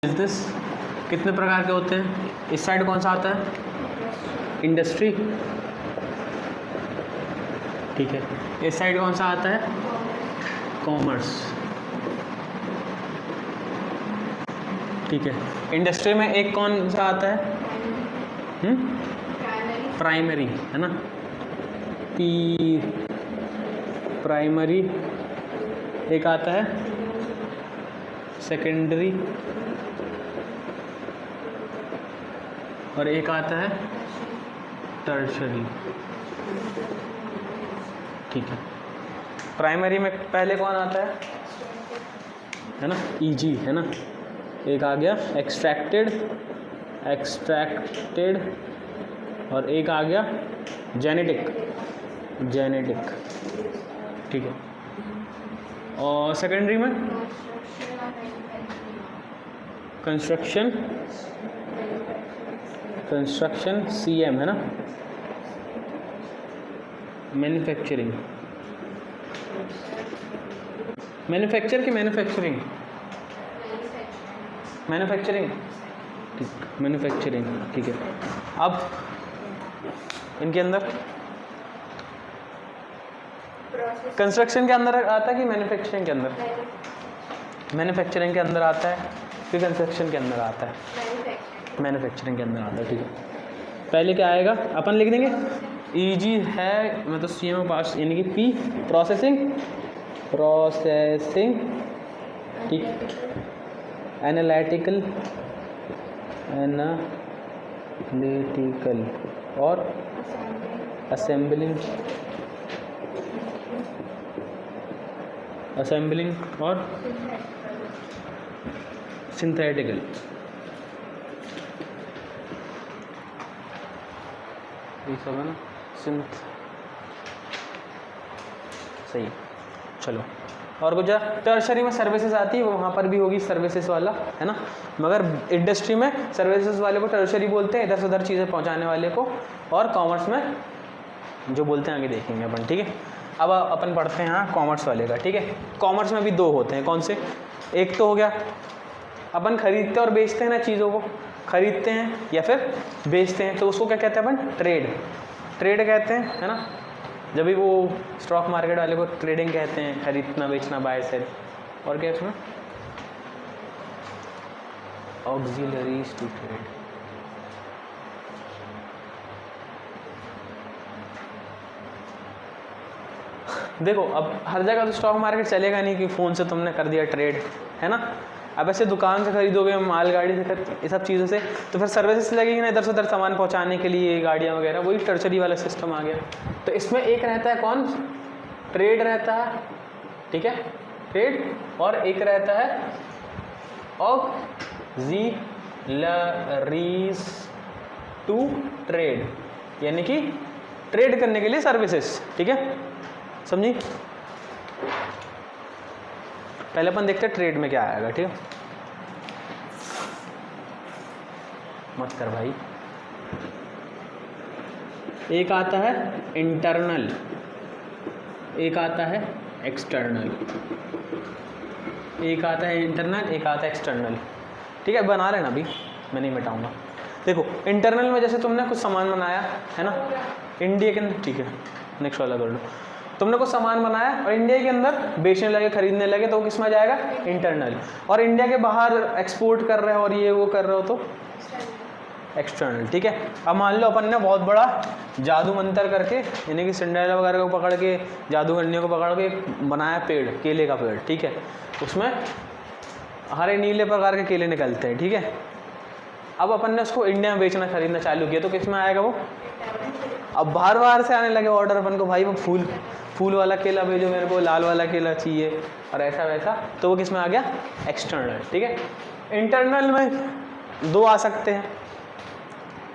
Business कितने प्रकार के होते हैं? इस साइड कौन सा आता है? इंडस्ट्री, ठीक है। इस साइड कौन सा आता है? कॉमर्स, ठीक है। इंडस्ट्री में एक कौन सा आता है? प्राइमरी, है ना, प्राइमरी। एक आता है सेकेंडरी और एक आता है टर्शरी, ठीक है। प्राइमरी में पहले कौन आता है ना, ईजी, है ना। एक आ गया एक्सट्रैक्टेड और एक आ गया जेनेटिक, ठीक है। और सेकेंडरी में कंस्ट्रक्शन CM, है ना, मैन्युफैक्चरिंग, मैन्युफैक्चर की मैन्युफैक्चरिंग, ठीक, मैन्युफैक्चरिंग, ठीक है। अब इनके अंदर कंस्ट्रक्शन के अंदर आता है कि मैन्युफैक्चरिंग के अंदर? मैन्युफैक्चरिंग के अंदर आता है कि कंस्ट्रक्शन के अंदर आता है? मैन्युफैक्चरिंग के अंदर आता है, ठीक है। पहले क्या आएगा अपन लिख देंगे, ईजी है मतलब CM पास, यानी कि P प्रोसेसिंग, ठीक, एनालिटिकल और असेंबलिंग और सिंथेटिकल, ये सब है ना, सही। चलो और कुछ टर्शरी में सर्विसेज आती है, वो वहाँ पर भी होगी सर्विसेज वाला, है ना। मगर इंडस्ट्री में सर्विसेज वाले को टर्शरी बोलते हैं, इधर से उधर चीज़ें पहुँचाने वाले को, और कॉमर्स में जो बोलते हैं आगे देखेंगे अपन, ठीक है। अब अपन पढ़ते हैं यहाँ कॉमर्स वाले का, ठीक है। कॉमर्स में भी दो होते हैं, कौन से? एक तो हो गया अपन खरीदते और बेचते हैं ना, चीज़ों को खरीदते हैं या फिर बेचते हैं, तो उसको क्या कहते हैं अपन? ट्रेड कहते हैं, है ना। जब भी वो स्टॉक मार्केट वाले को ट्रेडिंग कहते हैं, खरीदना बेचना, बाय सेल। और क्या इसमें? ऑक्सिलरीज टू ट्रेड, देखो अब हर जगह तो स्टॉक मार्केट चलेगा नहीं कि फ़ोन से तुमने कर दिया ट्रेड, है ना। अब ऐसे दुकान से खरीदोगे, मालगाड़ी से ये सब चीज़ों से, तो फिर सर्विसेज लगेगी ना इधर से उधर सामान पहुंचाने के लिए, गाड़ियाँ वगैरह, वही टर्शरी वाला सिस्टम आ गया। तो इसमें एक रहता है कौन? ट्रेड रहता है, ठीक है, ट्रेड, और एक रहता है ऑक्सिलरीज टू ट्रेड, यानी कि ट्रेड करने के लिए सर्विसेज, ठीक है, समझी। पहले अपन देखते हैं ट्रेड में क्या आएगा, ठीक है। मत कर भाई। एक आता है इंटरनल, एक आता है एक्सटर्नल, एक आता है इंटरनल, एक आता है एक्सटर्नल, ठीक है। बना लेना अभी, मैं नहीं मिटाऊंगा। देखो इंटरनल में जैसे तुमने कुछ सामान बनाया, है ना, इंडिया के अंदर, ठीक है, नेक्स्ट वाला कर लो। तुमने कुछ सामान बनाया और इंडिया के अंदर बेचने लगे, खरीदने लगे, तो वो किस में जाएगा? इंटरनल। और इंडिया के बाहर एक्सपोर्ट कर रहे हो और ये वो कर रहे हो तो एक्सटर्नल, ठीक है। अब मान लो अपन ने बहुत बड़ा जादू मंतर करके, यानी कि सिंड्रेला वगैरह को पकड़ के, जादूगरनियों को पकड़ के बनाया पेड़, केले का पेड़, ठीक है। उसमें हरे नीले प्रकार के केले निकलते हैं, ठीक है। अब अपन ने उसको इंडिया में बेचना खरीदना चालू किया, तो किस में आएगा वो? अब बाहर से आने लगे ऑर्डर अपन को, भाई वो फूल वाला केला भेजो मेरे को, लाल वाला केला चाहिए, और ऐसा वैसा, तो वो किस में आ गया? एक्सटर्नल, ठीक है। इंटरनल में दो आ सकते हैं,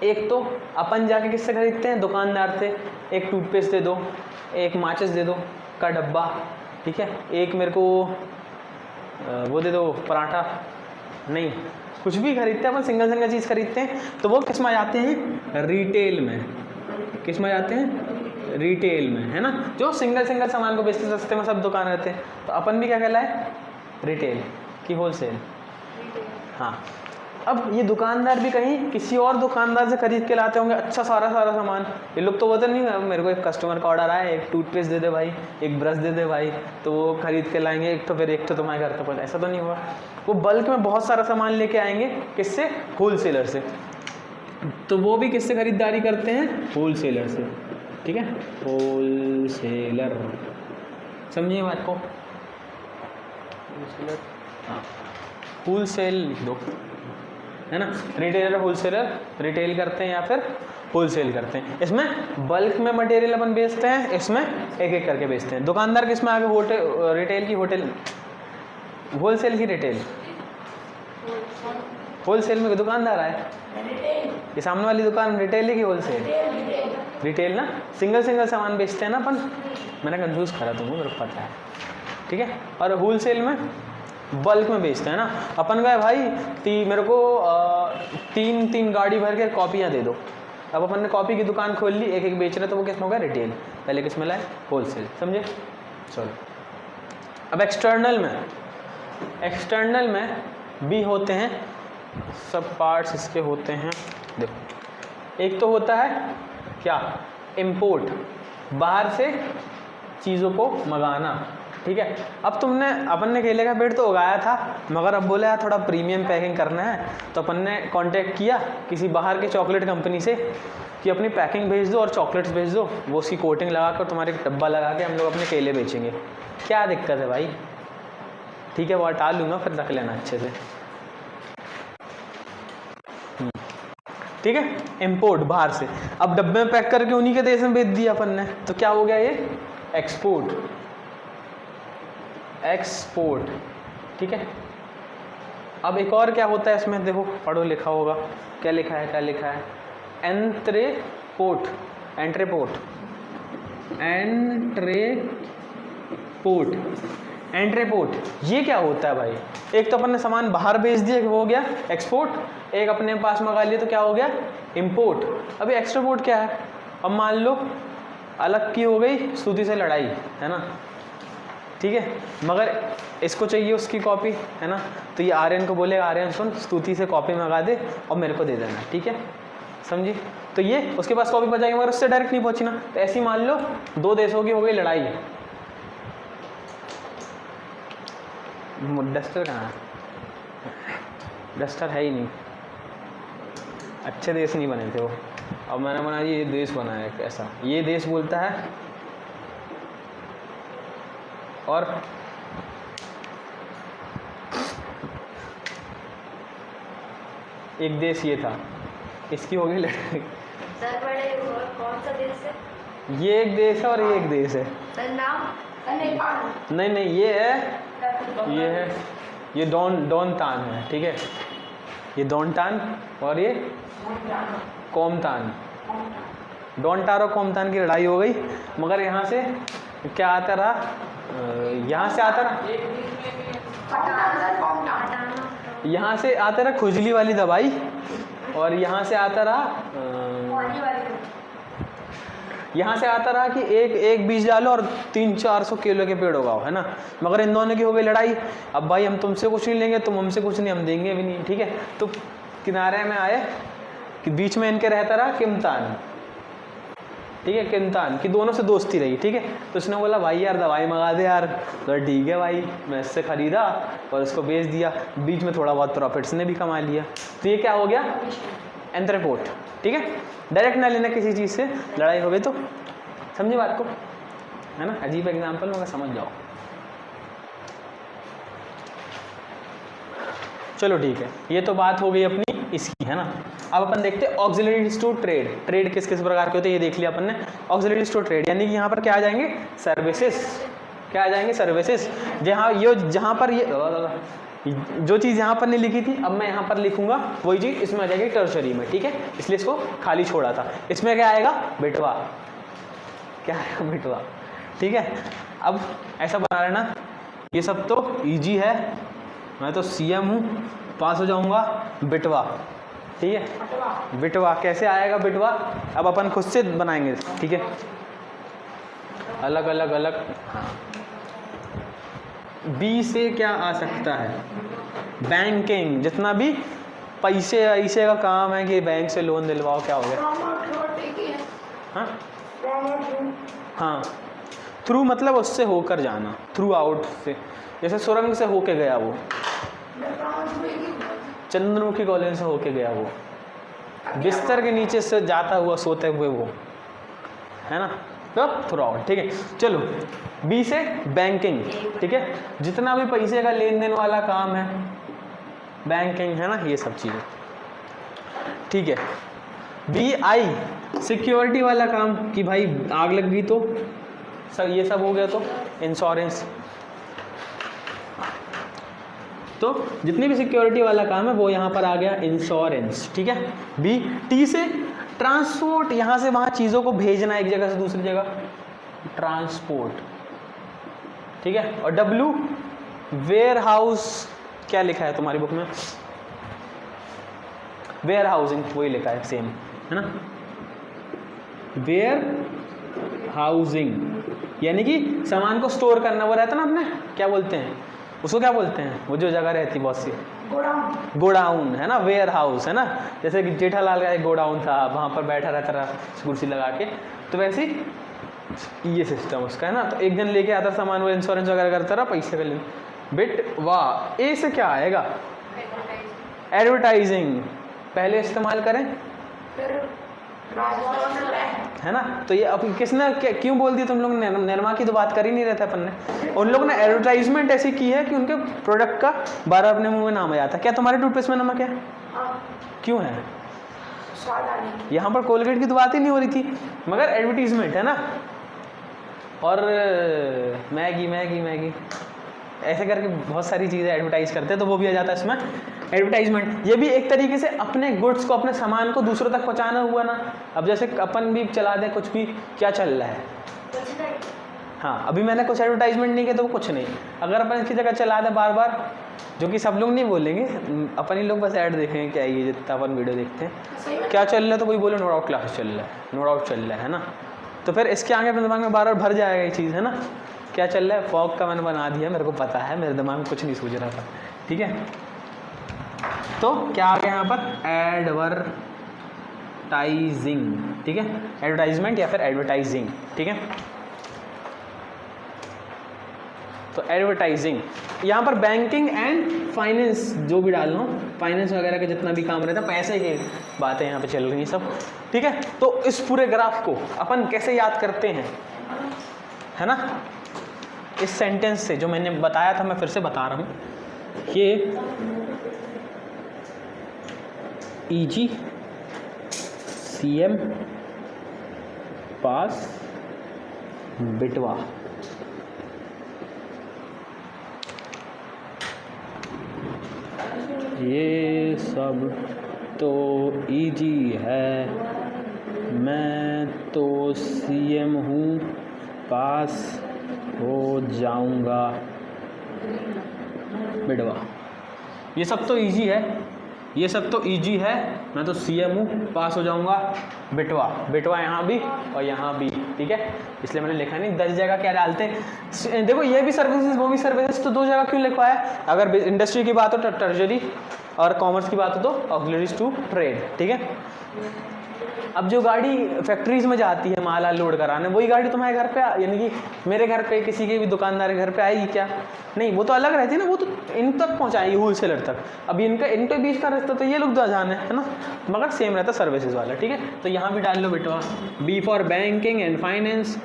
एक तो अपन जाके किससे खरीदते हैं? दुकानदार से, एक टूथपेस्ट दे दो, एक माचिस दे दो का डब्बा, ठीक है, एक मेरे को वो दे दो पराठा, नहीं कुछ भी खरीदते हैं अपन, सिंगल चीज़ खरीदते हैं, तो वो किस में जाते हैं? रिटेल में। किस में जाते हैं? रिटेल में, है ना। जो सिंगल सामान को बेचते सस्ते में सब दुकान रहते हैं, तो अपन भी क्या कहलाए? रिटेल की होलसेल, हाँ, अब ये दुकानदार भी कहीं किसी और दुकानदार से खरीद के लाते होंगे अच्छा सारा सामान। ये लोग तो बोलते नहीं मेरे को एक कस्टमर का ऑर्डर आया, एक टूथपेस्ट दे दे भाई, एक ब्रश दे दे भाई, तो वो खरीद के लाएंगे एक तो, फिर एक तो तुम्हारे घर पर। ऐसा तो नहीं हुआ। वो बल्क में बहुत सारा सामान लेके आएंगे, किससे? होलसेलर से। तो वो भी किससे खरीदारी करते हैं? होलसेलर से। ठीक है, होलसेलर, समझिए बात को। होलसेलर, हाँ, होलसेल लिख दो, है ना। रिटेलर, होलसेलर, रिटेल करते हैं या फिर होलसेल करते हैं। इसमें बल्क में मटेरियल अपन बेचते हैं, इसमें एक एक करके बेचते हैं। दुकानदार किसमें आगे? रिटेल की होटल, होलसेल की रिटेल। होलसेल में दुकानदार आए, ये सामने वाली दुकान रिटेल की होलसेल? रिटेल ना, सिंगल सामान बेचते हैं ना अपन। मैंने कंफ्यूज करा तुमको, मेरे को पता है। ठीक है, और होलसेल में बल्क में बेचते हैं ना। अपन गए भाई मेरे को 3 गाड़ी भर के कॉपियाँ दे दो। अब अपन ने कॉपी की दुकान खोल ली, एक एक बेच रहे, तो वो किस में हो गया? रिटेल। पहले किस में लाए? होलसेल। समझे? चलो, अब एक्सटर्नल में भी होते हैं सब पार्ट्स इसके होते हैं। देखो, एक तो होता है क्या? इंपोर्ट, बाहर से चीज़ों को मंगाना। ठीक है, अब अपन ने केले का पेड़ तो उगाया था, मगर अब बोले यार थोड़ा प्रीमियम पैकिंग करना है, तो अपन ने कांटेक्ट किया किसी बाहर के चॉकलेट कंपनी से कि अपनी पैकिंग भेज दो और चॉकलेट्स भेज दो, वो उसकी कोटिंग लगा कर तुम्हारे डब्बा लगा के हम लोग अपने केले बेचेंगे। क्या दिक्कत है भाई? ठीक है, वो हटा लूँगा, फिर रख लेना अच्छे से। ठीक है, इंपोर्ट बाहर से। अब डब्बे में पैक करके उन्हीं के देश में बेच दिया अपन ने, तो क्या हो गया? ये एक्सपोर्ट। ठीक है, अब एक और क्या होता है इसमें, देखो पढ़ो, लिखा होगा, क्या लिखा है? एंट्रेपोर्ट। ये क्या होता है भाई? एक तो अपन ने सामान बाहर भेज दिया, वो हो गया एक्सपोर्ट। एक अपने पास मंगा लिया, तो क्या हो गया? इंपोर्ट। अभी एक्सट्रापोर्ट क्या है? अब मान लो अलग की हो गई स्तुति से लड़ाई, है ना। ठीक है, मगर इसको चाहिए उसकी कॉपी, है ना, तो ये आर्यन को बोलेगा, आर्यन सुन, स्तुति से कॉपी मंगा दे और मेरे को दे देना। ठीक है, समझी? तो ये उसके पास कॉपी पहुंचाएगी, मगर उससे डायरेक्ट नहीं पहुंची ना। तो ऐसी मान लो 2 देशों की हो गई लड़ाई। डस्टर कहाँ है? डस्टर है ही नहीं, अच्छे देश नहीं बने थे वो। अब मैंने बना ये देश बनाया है, कैसा? ये देश बोलता है, और एक देश ये था, इसकी हो गई लड़ाई। सर बड़े कौन सा देश है? ये एक देश है और ये एक देश है। सर नाम? नेपाल। नहीं, ये डोनतान है। ठीक है, ये डोनतान और ये कोमतान। डोनटार और कोमतान की लड़ाई हो गई, मगर यहाँ से क्या आता रहा? यहाँ से आता रहा खुजली वाली दवाई, और यहाँ से आता रहा कि एक बीज डालो और 300-400 किलो के पेड़ उगाओ, है ना। मगर इन दोनों की हो गई लड़ाई। अब भाई हम तुमसे कुछ नहीं लेंगे, तुम हमसे कुछ नहीं, हम देंगे भी नहीं। ठीक है, तो किनारे में आए कि बीच में इनके रहता रहा किमतान। ठीक है, किमतान की दोनों से दोस्ती रही। ठीक है, तो उसने बोला भाई यार दवाई मंगा दे यार, तो ठीक है भाई, मैं इससे ख़रीदा और उसको बेच दिया, बीच में थोड़ा बहुत प्रॉफिट्स ने भी कमा लिया। तो ये क्या हो गया? एंट्रेपोर्ट। ठीक है, डायरेक्ट ना लेना किसी चीज़ से, लड़ाई हो गई तो। समझे बात को, है ना। अजीब एग्जाम्पल मगर समझ जाओ। चलो ठीक है, ये तो बात हो गई अपनी इसकी, है ना। अब अपन देखते हैं ऑक्सिलरीज टू ट्रेड। ट्रेड किस किस प्रकार के होते हैं ये देख लिया अपन ने। ऑक्सिलरीज टू ट्रेड यानी कि यहाँ पर क्या आ जाएंगे? सर्विसेज। क्या आ जाएंगे? सर्विसेज। जहाँ पर ये जो चीज़ यहाँ पर नहीं लिखी थी, अब मैं यहाँ पर लिखूंगा वही चीज़ इसमें आ जाएगी टर्शरी में। ठीक है, इसलिए इसको खाली छोड़ा था। इसमें क्या आएगा? बिटवा। क्या आएगा? बिटवा। ठीक है, अब ऐसा बना लेना, ये सब तो ईजी है, मैं तो CM हूँ, पास हो जाऊँगा। बिटवा। ठीक है, बिटवा कैसे आएगा? बिटवा अब अपन खुद से बनाएंगे। ठीक है, अलग अलग अलग। हाँ, बी से क्या आ सकता है? बैंकिंग, जितना भी पैसे ऐसे का काम है कि बैंक से लोन दिलवाओ, क्या हो गया? हाँ हाँ, थ्रू मतलब उससे होकर जाना, थ्रू आउट से, जैसे सुरंग से होके गया वो, चंद्रमुखी कॉलोनी से होके गया वो, बिस्तर के नीचे से जाता हुआ सोते हुए वो, है ना, तो थ्रू आउट। ठीक है, चलो बी से बैंकिंग। ठीक है, जितना भी पैसे का लेन देन वाला काम है बैंकिंग, है ना, ये सब चीज़ें। ठीक है, बी आई सिक्योरिटी वाला काम, कि भाई आग लग गई तो सब ये सब हो गया, तो इंश्योरेंस, तो जितनी भी सिक्योरिटी वाला काम है वो यहाँ पर आ गया इंश्योरेंस। ठीक है, बी टी से ट्रांसपोर्ट, यहाँ से वहाँ चीज़ों को भेजना एक जगह से दूसरी जगह, ट्रांसपोर्ट। ठीक है, और डब्ल्यू वेयर हाउस, क्या लिखा है तुम्हारी बुक में? वेयर हाउसिंग, वही लिखा है सेम, है ना, वेयर हाउसिंग, यानी कि सामान को स्टोर करना, वो रहता ना अपने, क्या बोलते हैं उसको, क्या बोलते हैं वो जो जगह रहती बहुत सी, गोडाउन, है ना, वेयर हाउस, है ना, जैसे कि जेठालाल का एक गोडाउन था, वहाँ पर बैठा रहता रहा कुर्सी लगा के, तो वैसे ही ये सिस्टम उसका, है ना, तो एक दिन लेके आता सामान, वो इंश्योरेंस वगैरह करता रहा, पैसे का लेन। बिट वाह, ए से क्या आएगा? एडवर्टाइजिंग, पहले इस्तेमाल करें, है ना, तो ये अब किसने क्यों बोल दिया तुम लोग ने? निर्मा की तो बात कर ही नहीं रहे थे अपन ने, उन लोगों ने एडवर्टाइजमेंट ऐसी की है कि उनके प्रोडक्ट का बार अपने मुंह में नाम आ जाता है। क्या तुम्हारे टूथपेस्ट में नमक है? क्यों है? यहाँ पर कोलगेट की तो बात ही नहीं हो रही थी, मगर एडवर्टीजमेंट, है ना, और मैगी मैगी मैगी ऐसे करके बहुत सारी चीज़ें एडवर्टाइज करते हैं, तो वो भी आ जाता है इसमें एडवर्टाइजमेंट। ये भी एक तरीके से अपने गुड्स को, अपने सामान को दूसरों तक पहुंचाना हुआ ना। अब जैसे अपन भी चला दें कुछ भी, क्या चल रहा है, हाँ, अभी मैंने कुछ एडवर्टाइजमेंट नहीं किया तो वो कुछ नहीं, अगर अपन इसकी जगह चला दें बार बार, जो कि सब लोग नहीं बोलेंगे, अपन ही लोग बस ऐड देखेंगे, क्या ये जितना अपन वीडियो देखते हैं, क्या चल रहा है, तो कोई बोले नो डाउट क्लास चल रहा है, नो डाउट चल रहा है ना, तो फिर इसके आगे अपने दिमाग में बार बार भर जाएगा ये चीज़, है ना, क्या चल रहा है, फॉग का मैंने बना दिया, मेरे को पता है, मेरे दिमाग में कुछ नहीं सूझ रहा था। ठीक है, तो क्या आ गया यहाँ पर? एडवर्टाइजिंग। ठीक है, एडवर्टाइजमेंट या फिर एडवर्टाइजिंग। ठीक है, तो एडवर्टाइजिंग, यहाँ पर बैंकिंग एंड फाइनेंस जो भी डालना हो, फाइनेंस वगैरह का जितना भी काम रहता है, पैसे की बातें यहाँ पे चल रही हैं सब। ठीक है, तो इस पूरे ग्राफ को अपन कैसे याद करते हैं, है ना, इस सेंटेंस से जो मैंने बताया था, मैं फिर से बता रहा हूँ, ये ईजी सीएम पास बिटवा, ये सब तो इजी है, मैं तो सीएम हूँ, पास हो जाऊंगा बिटवा। ये सब तो इजी है, ये सब तो इजी है, मैं तो सीएम हूँ, पास हो जाऊंगा बिटवा। बिटवा यहाँ भी और यहाँ भी। ठीक है, इसलिए मैंने लिखा नहीं 10 जगह क्या डालते। देखो ये भी सर्विसेज वो भी सर्विसेज, तो 2 जगह क्यों लिखवाया? अगर इंडस्ट्री की बात हो तो टर्जरी, और कॉमर्स की बात हो तो ऑक्सिलरीज टू ट्रेड। ठीक है, अब जो गाड़ी फैक्ट्रीज में जाती है माल लोड कराने, वही गाड़ी तुम्हारे घर पे, यानी कि मेरे घर पे, किसी के भी दुकानदार के घर पे आएगी क्या? नहीं, वो तो अलग रहती है ना, वो तो इन तक पहुंचाएगी, होलसेलर तक। अभी इनके बीच का रास्ता तो ये लोग जाने, है ना, मगर सेम रहता सर्विसेज वाला। ठीक है, तो यहाँ भी डाल लो बेटवा, B for banking and finance,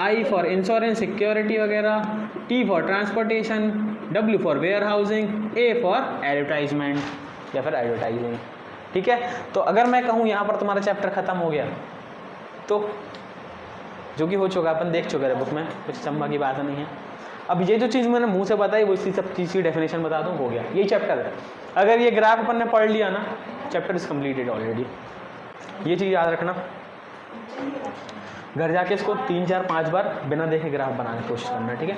I for insurance security वगैरह, T for transportation, W for warehousing, A for advertisement या फिर एडवर्टाइजिंग। ठीक है, तो अगर मैं कहूँ यहाँ पर तुम्हारा चैप्टर ख़त्म हो गया, तो जो कि हो चुका, अपन देख चुके हैं बुक में, कुछ चंबा की बात नहीं है। अब ये जो चीज़ मैंने मुंह से बताई वो इसी सब चीज़ की डेफिनेशन बता दूँ, हो गया यही चैप्टर है। अगर ये ग्राफ अपन ने पढ़ लिया ना, चैप्टर इज़ कम्प्लीटेड ऑलरेडी। ये चीज़ याद रखना, घर जाके इसको 3, 4, 5 बार बिना देखे ग्राफ बनाने की कोशिश करना। ठीक है।